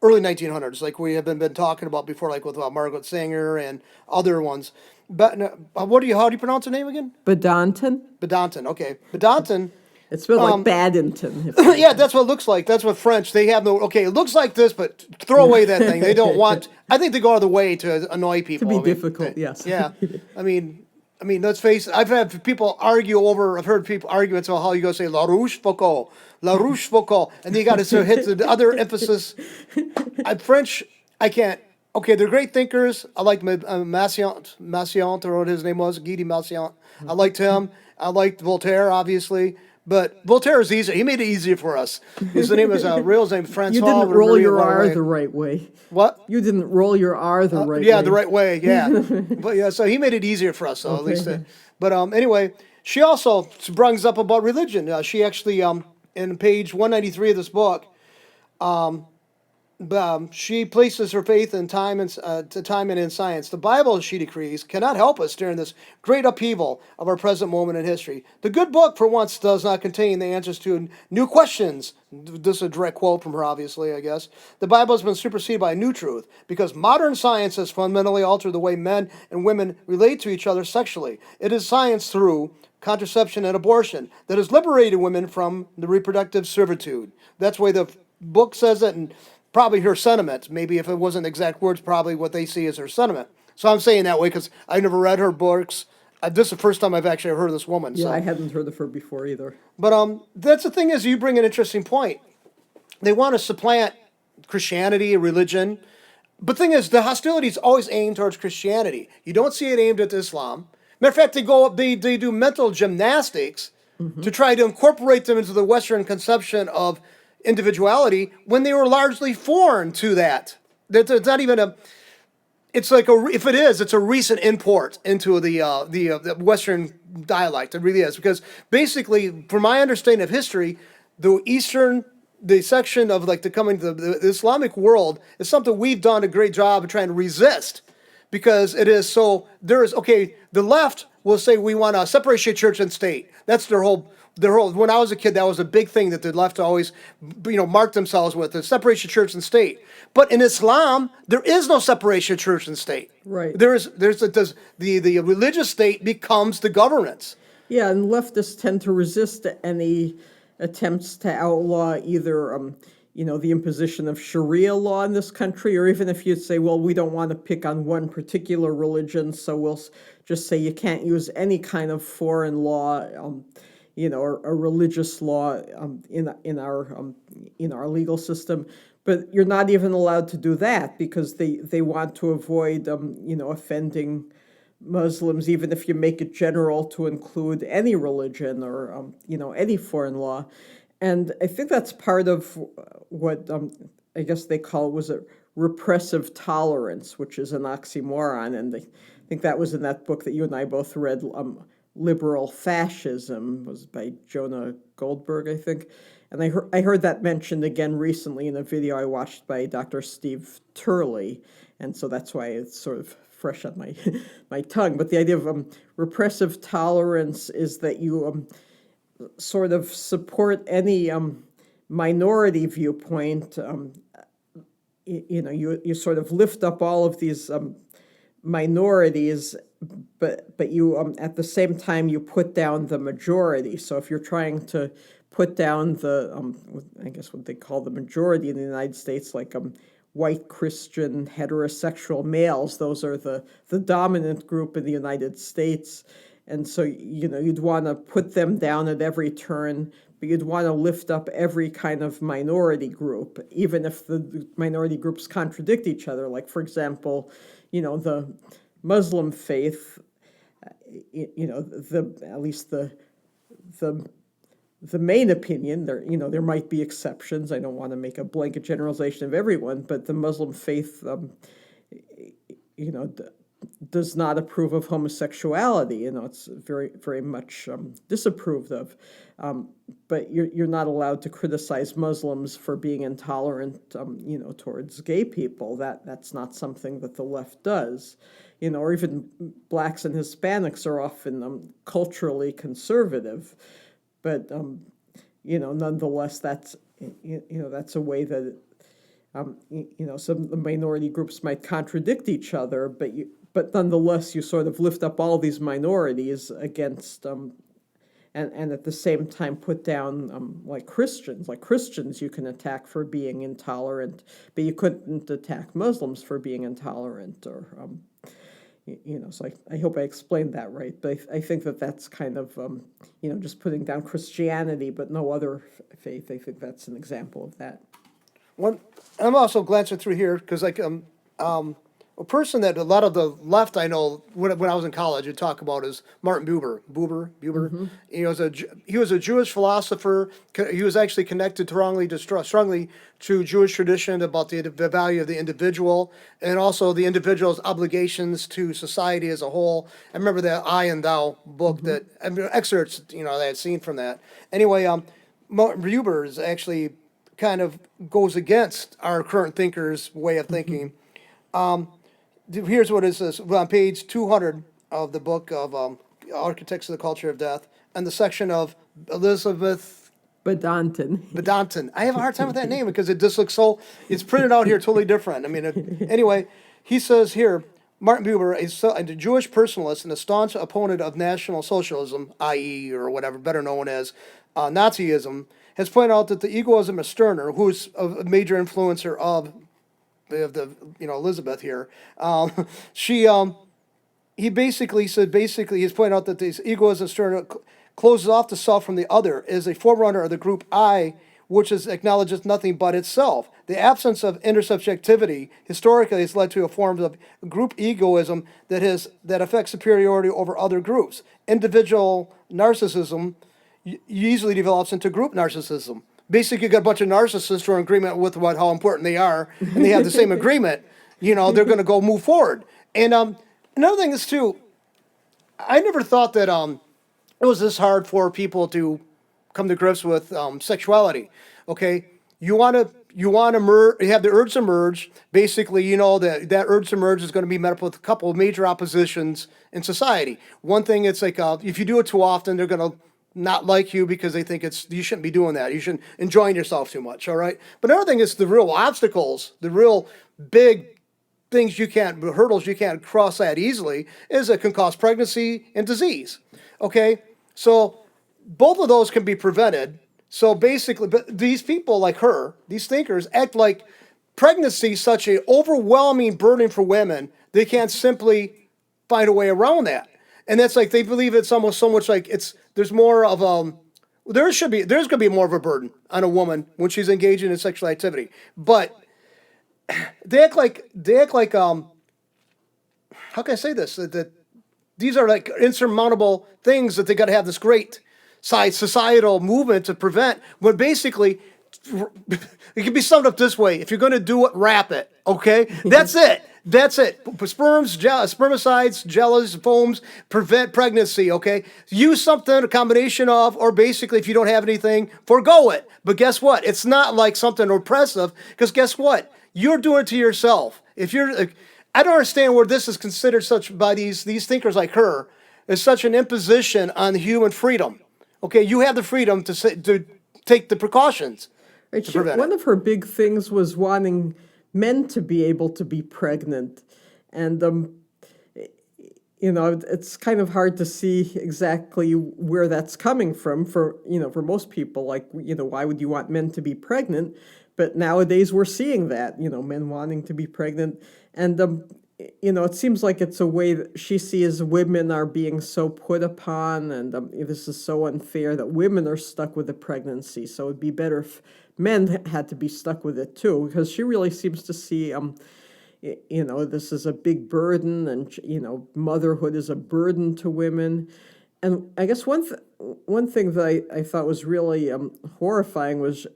early 1900s, like we have been talking about before, like with Margaret Sanger and other ones. But how do you pronounce her name again? Badinter? Badinton. Okay, Badinton. It's spelled like Badinton. Yeah, that's what it looks like. That's what French. They have no. Okay, it looks like this, but throw away that thing. They don't want. I think they go out of the way to annoy people. To be difficult, yes. Yeah, I mean, let's face it. I've had people argue over. I've heard people argue about how you go say La Rochefoucauld, La Rochefoucauld, and you got to sort of hit the other emphasis. French, I can't. Okay, they're great thinkers. I like Massiant, or what his name was, Guy de Massiant. I liked him. I liked Voltaire, obviously. But Voltaire is easy. He made it easier for us. His name was real name Francois. You didn't roll your R the right way. What? You didn't roll your R the right way. Yeah, the right way. Yeah, but yeah. So he made it easier for us, so at least. But anyway, she also brings up about religion. She actually in page 193 of this book, she places her faith in time and in science. The Bible, she decrees, cannot help us during this great upheaval of our present moment in history. The good book, for once, does not contain the answers to new questions. This is a direct quote from her, obviously, I guess. The Bible has been superseded by a new truth because modern science has fundamentally altered the way men and women relate to each other sexually. It is science through contraception and abortion that has liberated women from the reproductive servitude. That's the way the book says it, and probably her sentiment. Maybe if it wasn't exact words, probably what they see as her sentiment. So I'm saying that way because I never read her books. This is the first time I've actually heard of this woman. Yeah, so. I hadn't heard of her before either. But that's the thing is, you bring an interesting point. They want to supplant Christianity, religion. But the thing is, the hostility is always aimed towards Christianity. You don't see it aimed at Islam. Matter of fact, they do mental gymnastics to try to incorporate them into the Western conception of individuality when they were largely foreign to that. It's not even a. It's like if it is, it's a recent import into the Western dialect. It really is, because basically, from my understanding of history, the section of like the coming to the Islamic world is something we've done a great job of trying to resist, because it is so. The left will say we want to separate church and state. That's their whole. When I was a kid, that was a big thing that the left always, marked themselves with, the separation of church and state. But in Islam, there is no separation of church and state. Right. The religious state becomes the governance. Yeah, and leftists tend to resist any attempts to outlaw either, the imposition of Sharia law in this country, or even if you say, well, we don't want to pick on one particular religion, so we'll just say you can't use any kind of foreign law. Or a religious law in our legal system, but you're not even allowed to do that because they want to avoid offending Muslims, even if you make it general to include any religion or any foreign law. And I think that's part of what I guess they call was a repressive tolerance, which is an oxymoron. And I think that was in that book that you and I both read. Liberal Fascism was by Jonah Goldberg, I think. And I heard that mentioned again recently in a video I watched by Dr. Steve Turley. And so that's why it's sort of fresh on my tongue. But the idea of repressive tolerance is that you sort of support any minority viewpoint. You sort of lift up all of these minorities, but you at the same time you put down the majority. So if you're trying to put down the I guess what they call the majority in the United States, like white Christian heterosexual males, those are the dominant group in the United States, and so you'd want to put them down at every turn but you'd want to lift up every kind of minority group, even if the minority groups contradict each other. Like, for example, the Muslim faith, at least the main opinion, there might be exceptions. I don't want to make a blanket generalization of everyone, but the Muslim faith, does not approve of homosexuality. It's very, very much disapproved of. But you're not allowed to criticize Muslims for being intolerant, towards gay people. That's not something that the left does. Or even blacks and Hispanics are often culturally conservative. But nonetheless, that's a way that some of the minority groups might contradict each other, but nonetheless you sort of lift up all these minorities against and at the same time put down like Christians. Like Christians you can attack for being intolerant, but you couldn't attack Muslims for being intolerant or so I hope I explained that right. But I think that's kind of, just putting down Christianity, but no other faith. I think that's an example of that. I'm also glancing through here because a person that a lot of the left I know when I was in college would talk about is Martin Buber. Mm-hmm. He was a Jewish philosopher. He was actually connected strongly to Jewish tradition about the value of the individual and also the individual's obligations to society as a whole. I remember that I and Thou book excerpts that I had seen from that. Anyway, Martin Buber is actually kind of goes against our current thinkers' way of thinking. Here's what it says on page 200 of the book of Architects of the Culture of Death, and the section of Elisabeth Badinter. I have a hard time with that name because it just looks so. It's printed out here totally different. I mean, anyway, he says here, Martin Buber, a Jewish personalist and a staunch opponent of National Socialism, i.e., or whatever, better known as Nazism, has pointed out that the egoism of Stirner, who's a major influencer of Elisabeth here, he basically he's pointed out that this egoism of Stirner closes off the self from the other, is a forerunner of the group I, which acknowledges nothing but itself. The absence of intersubjectivity historically has led to a form of group egoism that affects superiority over other groups. Individual narcissism easily develops into group narcissism. Basically, you got a bunch of narcissists who are in agreement with how important they are, and they have the same agreement. They're going to go move forward. And another thing is too, I never thought that it was this hard for people to come to grips with sexuality. Okay, you have the urge to merge. Basically, that urge to merge is going to be met up with a couple of major oppositions in society. One thing, it's like if you do it too often, they're going to not like you because they think you shouldn't be doing that. You shouldn't enjoying yourself too much, all right? But another thing is the real obstacles, the real big hurdles you can't cross that easily is it can cause pregnancy and disease, okay? So both of those can be prevented. So basically, but these people like her, these thinkers, act like pregnancy is such an overwhelming burden for women, they can't simply find a way around that. And that's like, they believe it's almost so much like there's more of there's going to be more of a burden on a woman when she's engaging in sexual activity. But they act like how can I say this? That these are like insurmountable things that they got to have this great societal movement to prevent, when basically it can be summed up this way: if you're going to do it, wrap it. Okay, that's it. That's it. Spermicides, gels, foams prevent pregnancy. Okay, use something, a combination of, or basically, if you don't have anything, forgo it. But guess what? It's not like something oppressive, because guess what? You're doing it to yourself. I don't understand where this is considered such by these thinkers like her as such an imposition on human freedom. Okay, you have the freedom to take the precautions. Right. One of her big things was wanting men to be able to be pregnant, and it's kind of hard to see exactly where that's coming from for most people. Like, why would you want men to be pregnant? But nowadays we're seeing that, men wanting to be pregnant, and it seems like it's a way that she sees women are being so put upon, and this is so unfair that women are stuck with the pregnancy. So it'd be better if men had to be stuck with it too, because she really seems to see, this is a big burden, and motherhood is a burden to women. And I guess one thing that I thought was really horrifying was,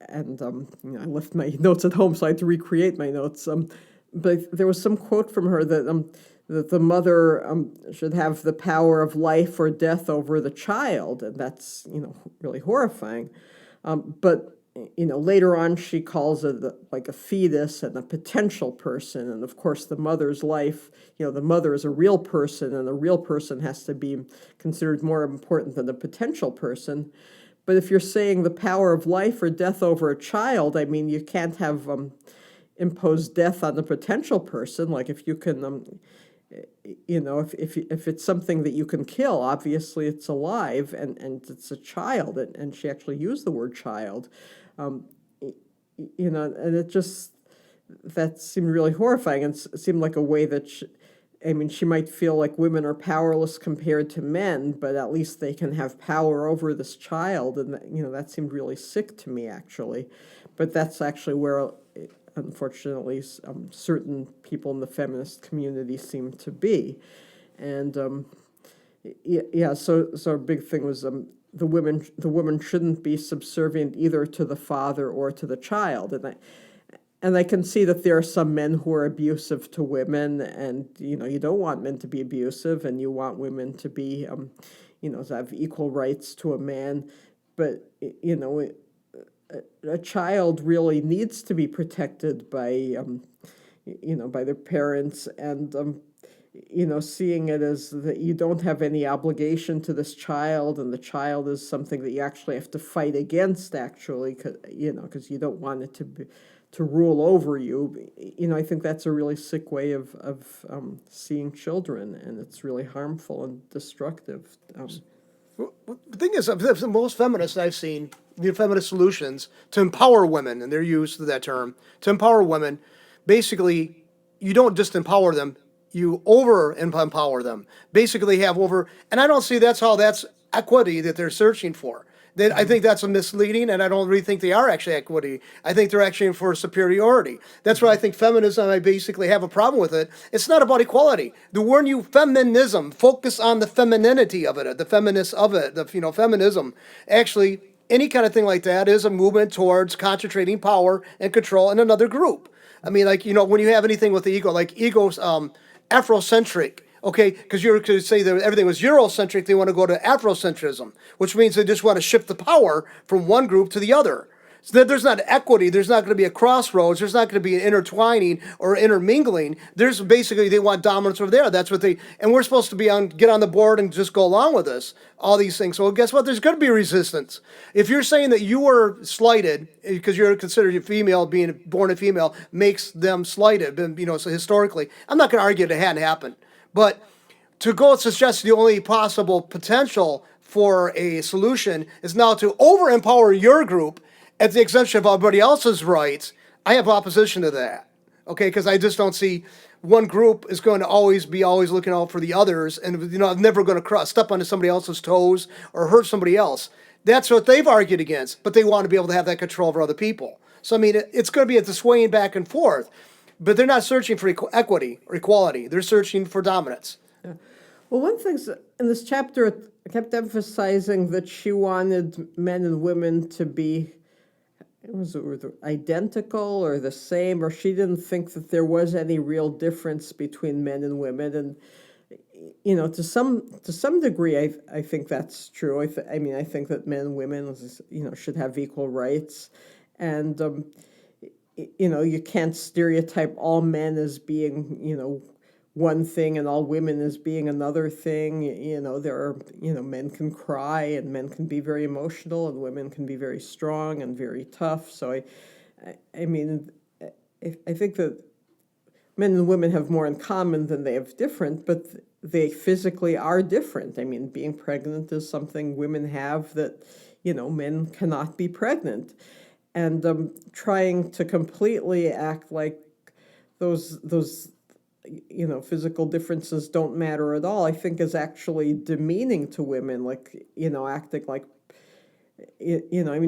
and I left my notes at home, so I had to recreate my notes. But there was some quote from her that the mother should have the power of life or death over the child, and that's really horrifying. But later on she calls it like a fetus and a potential person, and of course the mother's life, the mother is a real person, and a real person has to be considered more important than a potential person. But if you're saying the power of life or death over a child, I mean, you can't have imposed death on the potential person. Like if you can, if it's something that you can kill, obviously it's alive, and it's a child, and she actually used the word child, and it just, that seemed really horrifying, and it seemed like a way that she might feel like women are powerless compared to men, but at least they can have power over this child. And, that seemed really sick to me, actually. But that's actually where, unfortunately, certain people in the feminist community seem to be. And, so a big thing was the woman shouldn't be subservient either to the father or to the child. And I can see that there are some men who are abusive to women, and you don't want men to be abusive, and you want women to be, to have equal rights to a man. But a child really needs to be protected by, by their parents, and seeing it as that you don't have any obligation to this child, and the child is something that you actually have to fight against, actually, because you don't want it to rule over you. I think that's a really sick way of seeing children, and it's really harmful and destructive. The thing is, the most feminists I've seen, the feminist solutions to empower women, and they're used to that term, to empower women, basically, you don't just empower them, you over-empower them. Basically have over, and I don't see that's equity that they're searching for. I think that's a misleading, and I don't really think they are actually equity. I think they're actually for superiority. That's why I think feminism, I basically have a problem with it. It's not about equality. The word feminism, focus on the femininity of it, the feminist of it, feminism. Actually, any kind of thing like that is a movement towards concentrating power and control in another group. I mean, when you have anything with the ego, like ego's Afrocentric. Okay, because you're to say that everything was Eurocentric, they want to go to Afrocentrism, which means they just want to shift the power from one group to the other. So that there's not equity, there's not going to be a crossroads, there's not going to be an intertwining or intermingling. There's basically, they want dominance over there. That's what and we're supposed to get on the board and just go along with this, all these things. So guess what? There's going to be resistance. If you're saying that you were slighted because you're considered a female, being born a female makes them slighted, so historically, I'm not going to argue that it hadn't happened. But to go suggest the only possible potential for a solution is now to over-empower your group at the extension of everybody else's rights, I have opposition to that. Okay, because I just don't see one group is going to always looking out for the others, and I'm never going to step on somebody else's toes or hurt somebody else. That's what they've argued against, but they want to be able to have that control over other people. So I mean, it's going to be a swaying back and forth. But they're not searching for equity or equality. They're searching for dominance. Yeah. Well, one thing in this chapter, it kept emphasizing that she wanted men and women to be identical or the same, or she didn't think that there was any real difference between men and women. And to some degree, I think that's true. I think that men and women should have equal rights, and you can't stereotype all men as being, one thing and all women as being another thing. There are, men can cry and men can be very emotional and women can be very strong and very tough. So I think that men and women have more in common than they have different, but they physically are different. I mean, being pregnant is something women have that, men cannot be pregnant. And trying to completely act like those physical differences don't matter at all, I think is actually demeaning to women, like, acting like,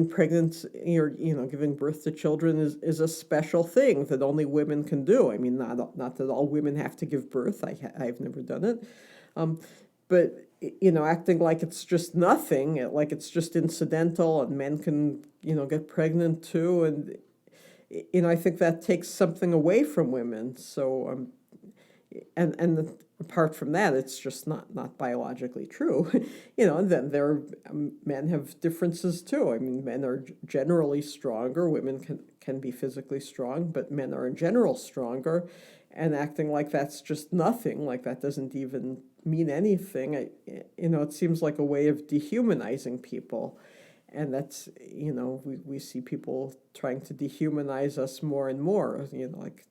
pregnancy or, giving birth to children is a special thing that only women can do. I mean, not that all women have to give birth. I've never done it. But, acting like it's just nothing, like it's just incidental and men can, get pregnant too. And, I think that takes something away from women. So, and apart from that, it's just not biologically true. And then men have differences too. I mean, men are generally stronger. Women can be physically strong, but men are in general stronger. And acting like that's just nothing, like that doesn't even mean anything, it seems like a way of dehumanizing people. And that's, we see people trying to dehumanize us more and more, like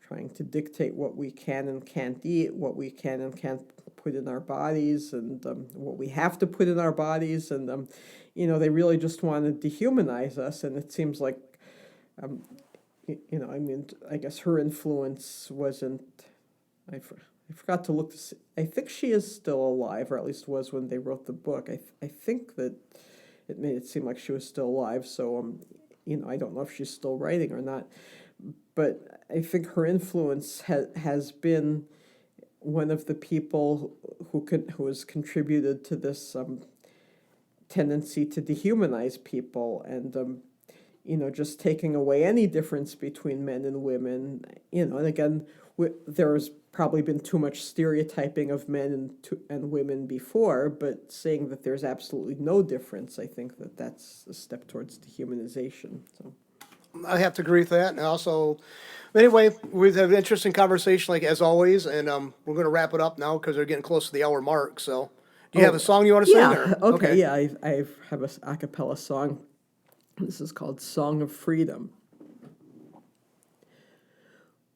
trying to dictate what we can and can't eat, what we can and can't put in our bodies, and what we have to put in our bodies. And, they really just want to dehumanize us. And it seems like, I guess her influence wasn't, I forgot to look to see, I think she is still alive, or at least was when they wrote the book. I think that it made it seem like she was still alive, so, I don't know if she's still writing or not. But I think her influence has been one of the people who has contributed to this tendency to dehumanize people, and just taking away any difference between men and women. And again, there's probably been too much stereotyping of men and women before, but saying that there's absolutely no difference, I think that's a step towards dehumanization. So I have to agree with that. And also, anyway, we've had an interesting conversation, like as always, and we're going to wrap it up now because we're getting close to the hour mark. So, do you have a song you want to sing? Yeah, Or? okay, yeah, I have a cappella song. This is called Song of Freedom.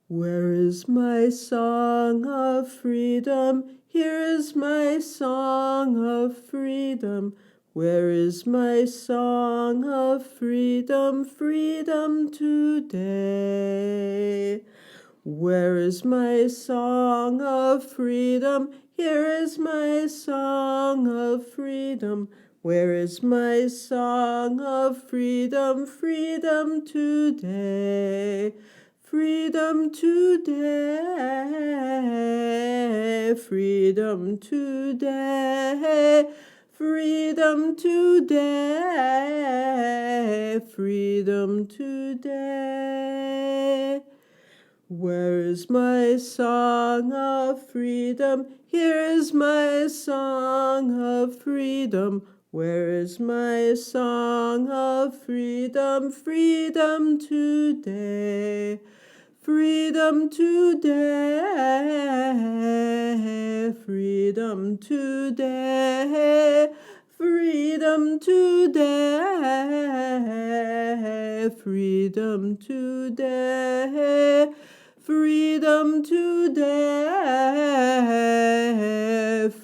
Where is my song of freedom? Here is my song of freedom. Where is my song of freedom? Freedom today. Where is my song of freedom? Here is my song of freedom. Where is my song of freedom? Freedom today. Freedom today. Freedom today. Freedom today. Freedom today. Where is my song of freedom? Here is my song of freedom. Where is my song of freedom? Freedom today. Freedom today. Freedom today. Freedom today. Freedom today. Freedom today.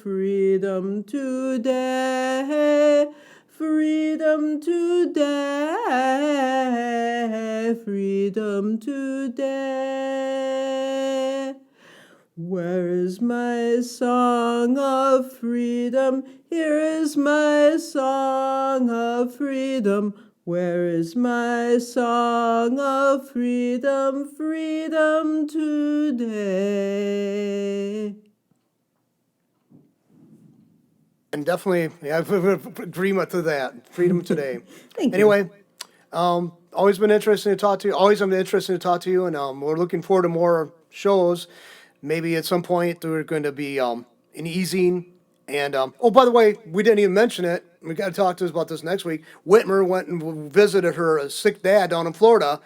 Freedom today. Freedom today. Freedom today. Where is my song of freedom? Here is my song of freedom. Where is my song of freedom? Freedom today. And definitely, yeah, agreement to that. Freedom today. Thank you. Anyway, always been interesting to talk to you. Always been interesting to talk to you, and we're looking forward to more shows. Maybe at some point we're going to be an easing. And oh, by the way, we didn't even mention it. We got to talk to us about this next week. Whitmer went and visited her sick dad down in Florida,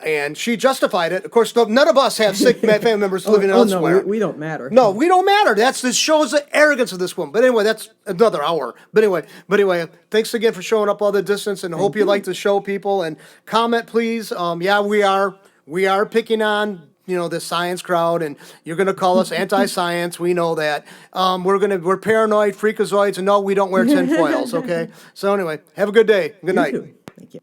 and she justified it. Of course, none of us have sick family members living elsewhere. No, we don't matter. No, we don't matter. This shows the arrogance of this woman. But anyway, that's another hour. But anyway, thanks again for showing up all the distance, and hope you like the show, people. And comment, please. Yeah, we are picking on the science crowd, and you're gonna call us anti-science. We know that. We're paranoid freakazoids, and no, we don't wear tinfoils. Okay. So anyway, have a good day. Good night. You too. Thank you.